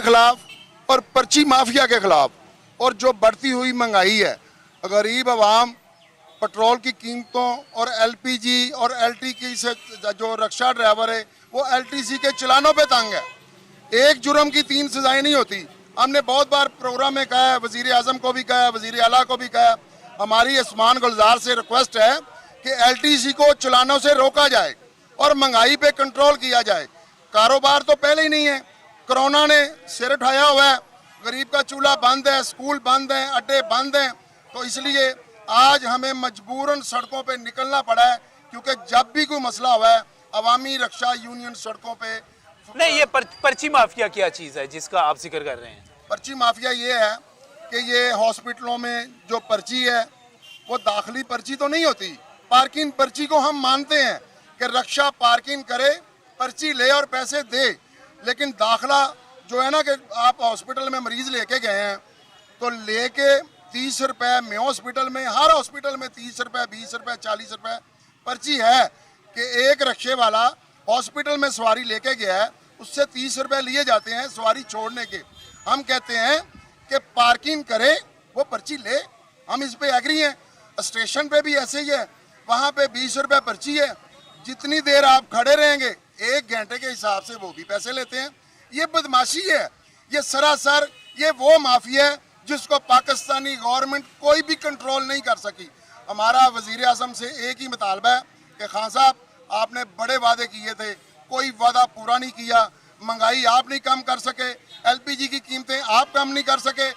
के खिलाफ और पर्ची माफिया के खिलाफ, और जो बढ़ती हुई महंगाई है, गरीब आवाम पेट्रोल की कीमतों और एलपीजी और एलटी की से जो रक्षा ड्राइवर है वो एलटीसी के चलानों पे तंग है। एक जुर्म की 3 सजाएं नहीं होती। हमने बहुत बार प्रोग्राम में कहा है, वजीर आजम को भी कहा है, वजीर आला को भी कहा है। हमारी उस्मान गुलजार से रिक्वेस्ट है कि एलटीसी को चलानों से रोका जाए और महंगाई पे कंट्रोल किया जाए। कारोबार तो पहले ही नहीं है, कोरोना ने सिर उठाया हुआ है, गरीब का चूल्हा बंद है, स्कूल बंद हैं, अड्डे बंद हैं। तो इसलिए आज हमें मजबूरन सड़कों पे निकलना पड़ा है, क्योंकि जब भी कोई मसला हुआ है अवामी रक्षा यूनियन सड़कों पे नहीं। ये पर्ची माफिया क्या चीज़ है जिसका आप जिक्र कर रहे हैं? पर्ची माफिया ये है कि ये हॉस्पिटलों में जो पर्ची है वो दाखिली पर्ची तो नहीं होती। पार्किंग पर्ची को हम मानते हैं कि रक्षा पार्किंग करे, पर्ची ले और पैसे दे, लेकिन दाखिला जो है ना कि आप हॉस्पिटल में मरीज लेके गए हैं तो लेके 30 रुपए में हॉस्पिटल में, हर हॉस्पिटल में 30 रुपए, 20 रुपए, 40 रुपए पर्ची है कि एक रक्षे वाला हॉस्पिटल में सवारी लेके गया है, उससे 30 रुपए लिए जाते हैं सवारी छोड़ने के। हम कहते हैं कि पार्किंग करे, वो पर्ची ले, हम इस पे एग्री हैं। स्टेशन पे भी ऐसे ही है, वहाँ पे 20 रुपए पर्ची है, जितनी देर आप खड़े रहेंगे 1 घंटे के हिसाब से वो भी पैसे लेते हैं। ये बदमाशी है, ये सरासर ये वो माफिया है जिसको पाकिस्तानी गवर्नमेंट कोई भी कंट्रोल नहीं कर सकी। हमारा वजीर आजम से एक ही मुतालबा है कि खान साहब आपने बड़े वादे किए थे, कोई वादा पूरा नहीं किया, महंगाई आप नहीं कम कर सके, एलपीजी की कीमतें आप कम नहीं कर सके।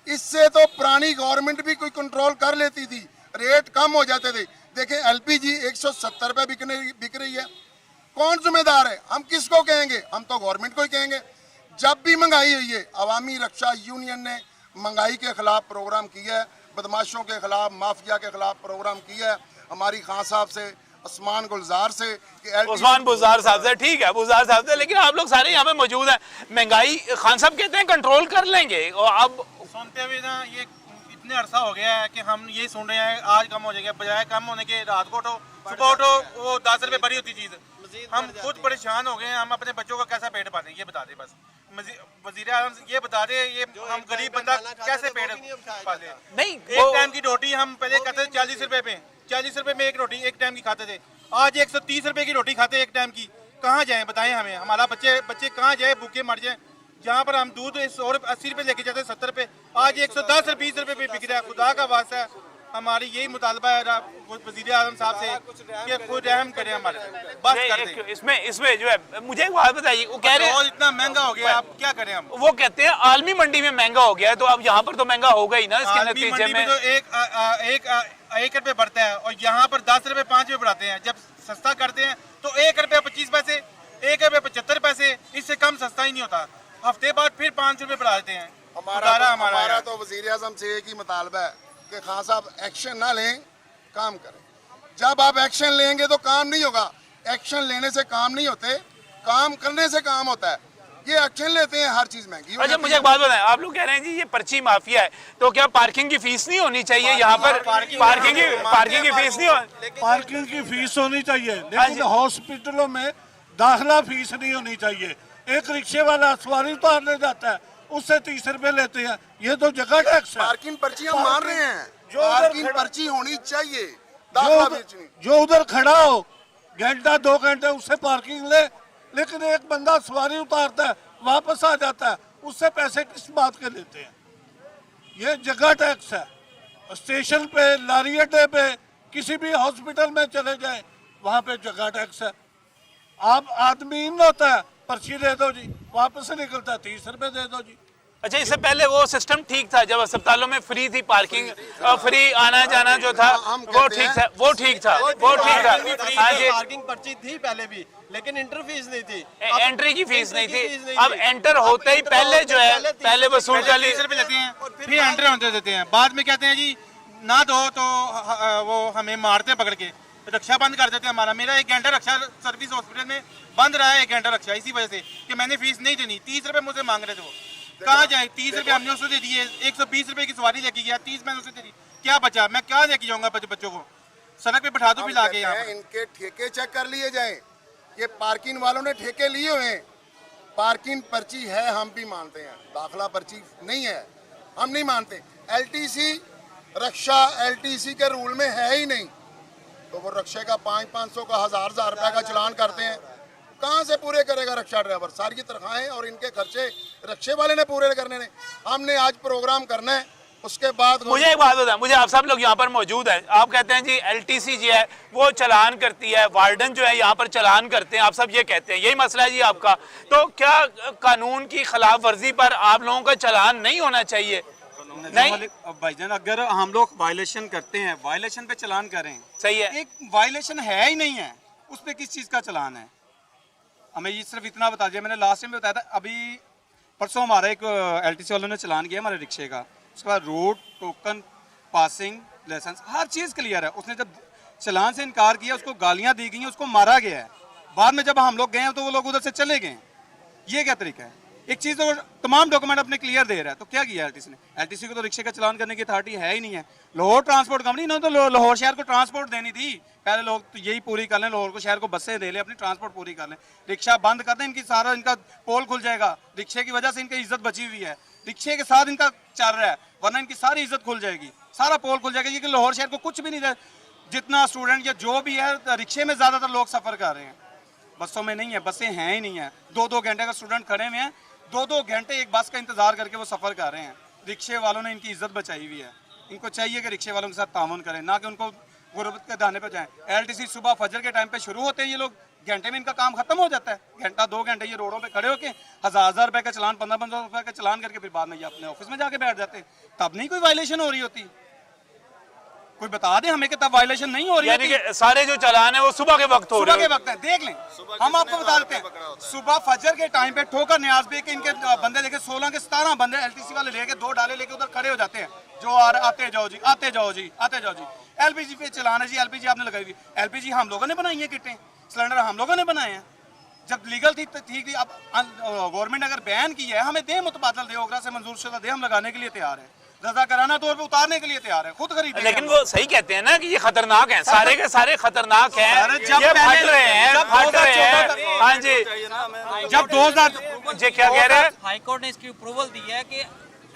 इससे तो पुरानी गवर्नमेंट भी कोई कंट्रोल कर लेती थी, रेट कम हो जाते थे। देखें एलपीजी 170 रुपए बिक रही है, कौन जिम्मेदार है? हम किसको कहेंगे? हम तो गवर्नमेंट को ही कहेंगे। जब भी महंगाई हुई है अवामी रक्षा यूनियन ने महंगाई के खिलाफ प्रोग्राम किया है, बदमाशों के खिलाफ, माफिया के खिलाफ प्रोग्राम किया है। हमारी खान साहब से, उस्मान गुलजार से, उस्मान गुलजार साहब से, ठीक है गुलजार साहब से, लेकिन आप लोग सारे यहाँ पे मौजूद हैं। महंगाई खान साहब कहते हैं कंट्रोल कर लेंगे, और अब सुनते हुए ना ये इतने अरसा हो गया है कि हम ये सुन रहे हैं आज कम हो जाएगा, बजाय कम होने के रात को उठो, सुबह उठो, वो 10 रुपए बड़ी होती चीज़। हम खुद परेशान हो गए हैं, हम अपने बच्चों का कैसा पेट पालें ये बता दे बस। वजीर आजम ये बता दे, ये हम गरीब बंदा कैसे पेट पाले? नहीं, एक टाइम की रोटी हम पहले कहते थे 40 रुपए पे, 40 रुपए में एक रोटी एक टाइम की खाते थे, आज 130 रुपए की रोटी खाते एक टाइम की। कहाँ जाएं बताएं हमें? हमारा बच्चे कहाँ जाए, भूखे मर जाए? जहाँ पर हम दूध 180 रुपए लेके जाते 70 रुपए, आज 110 20 रुपए पे बिक रहा है। खुदा का वास्ता है, हमारी यही मुतालबा है वजीर आजम साहब से कि कोई रहम करें हमारे, बस कर दें। इसमें जो है मुझे एक बात बताइए, वो कह रहे हैं इतना महंगा हो गया, आप क्या करें? हम वो कहते हैं आलमी मंडी में महंगा हो गया है, तो अब यहाँ पर तो महंगा होगा ही ना। इसके नतीजे में तो एक रुपए बढ़ता है और यहाँ पर 10 रुपए 5 रुपए बढ़ाते हैं। जब सस्ता करते हैं तो 1 रुपया 25 पैसे, 1 रुपया 75 पैसे, इससे कम सस्ता ही नहीं होता। हफ्ते बाद फिर 5 रुपए बढ़ा देते हैं। हमारा तो वजीर आजम से एक ही मुतालबा है कि खान साहब एक्शन ना लें, काम करें। जब आप एक्शन लेंगे तो काम नहीं होगा, एक्शन लेने से काम नहीं होते, काम करने से काम होता है। ये एक्शन लेते हैं, हर चीज महंगी। अच्छा मुझे एक बात बताएं, आप लोग कह रहे हैं जी ये पर्ची माफिया है, तो क्या पार्किंग की फीस नहीं होनी चाहिए यहाँ पर? पार्किंग की फीस नहीं हो, पार्किंग की फीस होनी चाहिए, लेकिन हॉस्पिटलों में दाखिला फीस नहीं होनी चाहिए। एक रिक्शे वाला सवारी उतारने जाता है, उससे 30 रुपए लेते हैं, ये तो जगह टैक्स है। पार्किंग पर्ची हम मान रहे हैं, पार्किंग पर्ची होनी चाहिए, जो उधर खड़ा हो घंटा 2 घंटे उससे पार्किंग ले, लेकिन एक बंदा सवारी उतारता है वापस आ जाता है, उससे पैसे किस बात के लेते हैं? ये जगह टैक्स है। स्टेशन पे, लारी अड्डे पे, किसी भी हॉस्पिटल में चले जाए वहाँ पे जगह टैक्स है। आप आदमी इन होता है, पर्ची दे दो जी, वापस से निकलता है 30 रुपए दे दो जी। अच्छा इससे पहले वो सिस्टम ठीक था जब अस्पतालों में फ्री थी पार्किंग, फ्री आना जाना जो था वो ठीक था, वो ठीक था। हाँ जी, पार्किंग पर्ची थी पहले भी, लेकिन एंट्री फीस नहीं थी, एंट्री की फीस नहीं थी। अब एंटर होते ही पहले जो है पहले वसूल कर 30 रुपए लेते हैं, फिर एंट्री होते देते हैं, बाद में कहते हैं जी ना दो तो वो हमें मारते हैं पकड़ के, रक्षा बंद कर देते हैं हमारा। मेरा 1 घंटा रक्षा सर्विस हॉस्पिटल में बंद रहा है, 1 घंटा रक्षा, इसी वजह से कि मैंने फीस नहीं देनी। 30 रुपए मुझसे मांग रहे थे, वो कहाँ जाए? 30 रुपए हमने उसको दे दिए, 120 रुपए की सवारी लेके गया, 30 मैंने उसे दे दी, क्या बचा? मैं क्या लेके जाऊंगा बच्चों को? सड़क पे बैठा दो भी लाके। यहाँ इनके ठेके चेक कर लिए जाए, ये पार्किंग वालों ने ठेके लिए हुए हैं, पार्किंग पर्ची है हम भी मानते हैं, दाखला पर्ची नहीं है हम नहीं मानते। एलटीसी रक्षा एलटीसी के रूल में है ही नहीं, तो वो रक्षे का 500-500 का 1000 रुपए का चलान करते हैं, कहाँ से पूरे करेगा रक्षा ड्राइवर? सारी तनख्वाहें और इनके खर्चे रक्षे वाले ने पूरे करने ने। हमने आज प्रोग्राम करना है, उसके बाद मुझे एक बात होता है, मुझे आप सब लोग यहाँ पर मौजूद है, आप कहते हैं जी एलटीसी जो है वो चलान करती है, वार्डन जो है यहाँ पर चलान करते हैं, आप सब ये कहते हैं, यही मसला है जी आपका। तो क्या कानून की खिलाफ वर्जी पर आप लोगों का चलान नहीं होना चाहिए? नहीं भाईजान, अगर हम लोग वायलेशन करते हैं, वायलेशन पे चलान करें, सही है। एक वायलेशन है ही नहीं है, उस पे किस चीज का चलान है? हमें ये सिर्फ इतना बता दिया, मैंने लास्ट टाइम भी बताया था, अभी परसों हमारा एक एलटीसी वालों ने चलान किया हमारे रिक्शे का, उसके बाद रोड टोकन पासिंग लाइसेंस हर चीज क्लियर है। उसने जब चलान से इनकार किया, उसको गालियां दी गई, उसको मारा गया है। बाद में जब हम लोग गए तो वो लोग उधर से चले गए। ये क्या तरीका है? एक चीज तो तमाम डॉक्यूमेंट अपने क्लियर दे रहा है, तो क्या किया एलटीसी ने? एलटीसी को तो रिक्शे का चलान करने की अथॉरिटी है ही नहीं है। लाहौर ट्रांसपोर्ट कंपनी ने तो लाहौर शहर को ट्रांसपोर्ट देनी थी, पहले लोग तो यही पूरी कर लें, लाहौर को शहर को बसें दे लें, अपनी ट्रांसपोर्ट पूरी कर लें, रिक्शा बंद कर दें, इनकी सारा इनका पोल खुल जाएगा। रिक्शे की वजह से इनकी इज्जत बची हुई है, रिक्शे के साथ इनका चल रहा है, वरना इनकी सारी इज्जत खुल जाएगी, सारा पोल खुल जाएगा। ये कि लाहौर शहर को कुछ भी नहीं दे, जितना स्टूडेंट या जो भी है, रिक्शे में ज्यादातर लोग सफर कर रहे हैं, बसों में नहीं है, बसें हैं ही नहीं है। 2-2 घंटे का स्टूडेंट खड़े हुए हैं, 2-2 घंटे एक बस का इंतजार करके वो सफर कर रहे हैं। रिक्शे वालों ने इनकी इज्जत बचाई हुई है, इनको चाहिए कि रिक्शे वालों के साथ ताउन करें, ना कि उनको गुर्बत के दाने पे जाएं। एलटीसी सुबह फजर के टाइम पे शुरू होते हैं, ये लोग घंटे में इनका काम खत्म हो जाता है, घंटा 2 घंटे ये रोडों पे खड़े होके 1000 रुपए का चलान, 1500 रुपए का चलान करके फिर बाद में ये अपने ऑफिस में जाके बैठ जाते हैं। तब नहीं कोई वायलेशन हो रही होती? कोई बता दे हमें कि तब वायलेशन नहीं हो रही यानी होती। कि सारे जो चलान है वो सुबह के वक्त हो रहे सुबह के वक्त है, देख लें, हम आपको बता देते हैं, सुबह फजर के टाइम पे ठोकर न्याज पे के इनके बंदे देखे 16 के 17 बंदे एलटीसी वाले लेके 2 डाले लेके उधर खड़े हो जाते हैं, जो आते जाओ जी, आते जाओ जी, आते जाओ जी। एलपीजी पे चलान है जी, एलपीजी आपने लगाई हुई, एलपीजी हम लोगों ने बनाई है किटें, सिलेंडर हम लोगों ने बनाए हैं, जब लीगल थी तो ठीक थी। अब गवर्नमेंट अगर बैन की है, हमें दे मुतबादल दे, ओगरा से मंजूर शुदा दे, हम लगाने के लिए तैयार है, रजा कराना तौर पे उतारने के लिए तैयार है, खुद खरीदेंगे। लेकिन वो सही कहते हैं ना कि ये खतरनाक है, सारे के सारे खतरनाक हैं, जब ये पहले- फट रहे हैं, जब फट रहे 2014 हैं। हाँ जी, जब 2000 जी क्या कह रहे हैं? हाईकोर्ट ने इसकी अप्रूवल दी है कि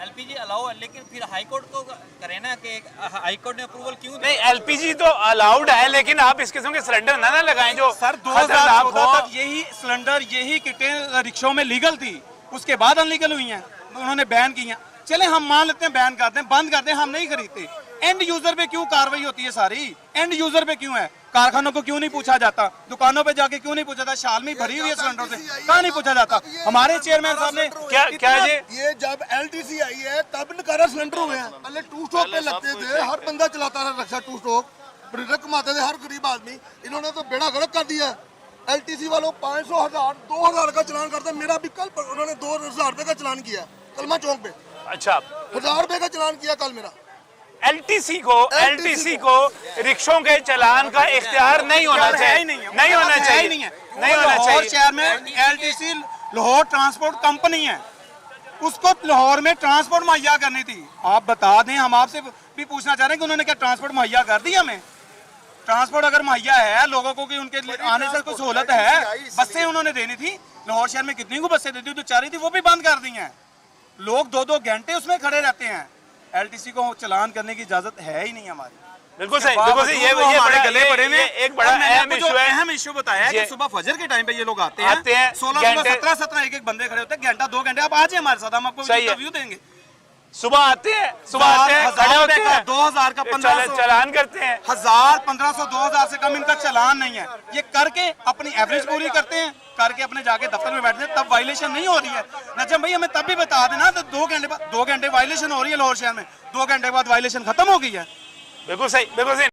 एलपीजी अलाउ है, लेकिन फिर हाईकोर्ट को करे ना कि हाईकोर्ट ने अप्रूवल क्यों दी? नहीं, एलपीजी तो अलाउड है, लेकिन आप इस किस्म के सिलेंडर ना लगाएं जो सर खतरनाक 2014 हो। तक यही सिलेंडर, यही किटें रिक्शों में लीगल थी, उसके बाद अनलीगल हुई हैं, उन्होंने बैन की हैं। चले हम मान लेते हैं बैन कर दें, बंद कर दें, हम नहीं खरीदते। एंड यूजर पे क्यों कार्रवाई होती है सारी? एंड यूजर पे क्यों है? कारखानों को क्यों नहीं पूछा जाता? दुकानों पे जाके क्यों नहीं पूछा जाता? शाल में भरी हुई है सिलेंडरों से, कहाँ नहीं पूछा जाता? हमारे चेयरमैन साहब ने क्या जी? ये जब एलटीसी आई है तब नकारा सिलेंडर हुए हैं। पहले 2 स्टॉप पे लगते थे, हर बंदा चलाता था रक्षा 2 स्टॉप, ब्रिडर कमाते थे हर गरीब आदमी। इन्होंने तो बेड़ा गर्क कर दिया। एलटीसी वालों 500, 1000, 2000 का चलान करते। मेरा भी कल उन्होंने 2000 रुपए का चलान किया कलमा चौक पे, अच्छा, 1000 रुपए का चलान किया कल मेरा। एलटीसी को रिक्शों के चलान का इख्तियार नहीं होना चाहिए, नहीं होना चाहिए, नहीं होना लाहौर चाहिए। शहर में एलटीसी लाहौर ट्रांसपोर्ट कंपनी है, उसको लाहौर में ट्रांसपोर्ट मुहैया करनी थी। आप बता दें, हम आपसे भी पूछना चाह रहे हैं कि उन्होंने क्या ट्रांसपोर्ट मुहैया कर दी हमें? ट्रांसपोर्ट अगर मुहैया है लोगों को कि उनके आने से कोई सहूलत है, बसें उन्होंने देनी थी। लाहौर शहर में कितनी को बसें देती जो चाह रही थी वो भी बंद कर दी हैं। लोग 2-2 घंटे उसमें खड़े रहते हैं। एलटीसी को चलान करने की इजाजत है ही नहीं हमारी। बिल्कुल सही, बिल्कुल सही। ये हमारे बड़ा- गले पड़े में एक बड़ा अहम इशू है। अहम इशू बताया जी। कि सुबह फजर के टाइम पे ये लोग आते हैं 16 घंटे- 17 एक बंदे खड़े होते हैं, घंटा 2 घंटे आप आ जाए हमारे साथ, हम आपको सही है। इंटरव्यू देंगे। सुबह आते हैं, खड़े होते हैं, 2000 का 1500 चलान करते हैं। 1000, 1500, 2000 से कम इनका चलान नहीं है। ये करके अपनी एवरेज पूरी करते हैं, करके अपने जाके दफ्तर में बैठते हैं, तब वायलेशन नहीं हो रही है। नजम भाई हमें तब भी बता देना, तो 2 घंटे वायलेशन हो रही है लाहौर शहर में, 2 घंटे बाद वायलेशन खत्म हो गई है। बिल्कुल सही, बिल्कुल सही।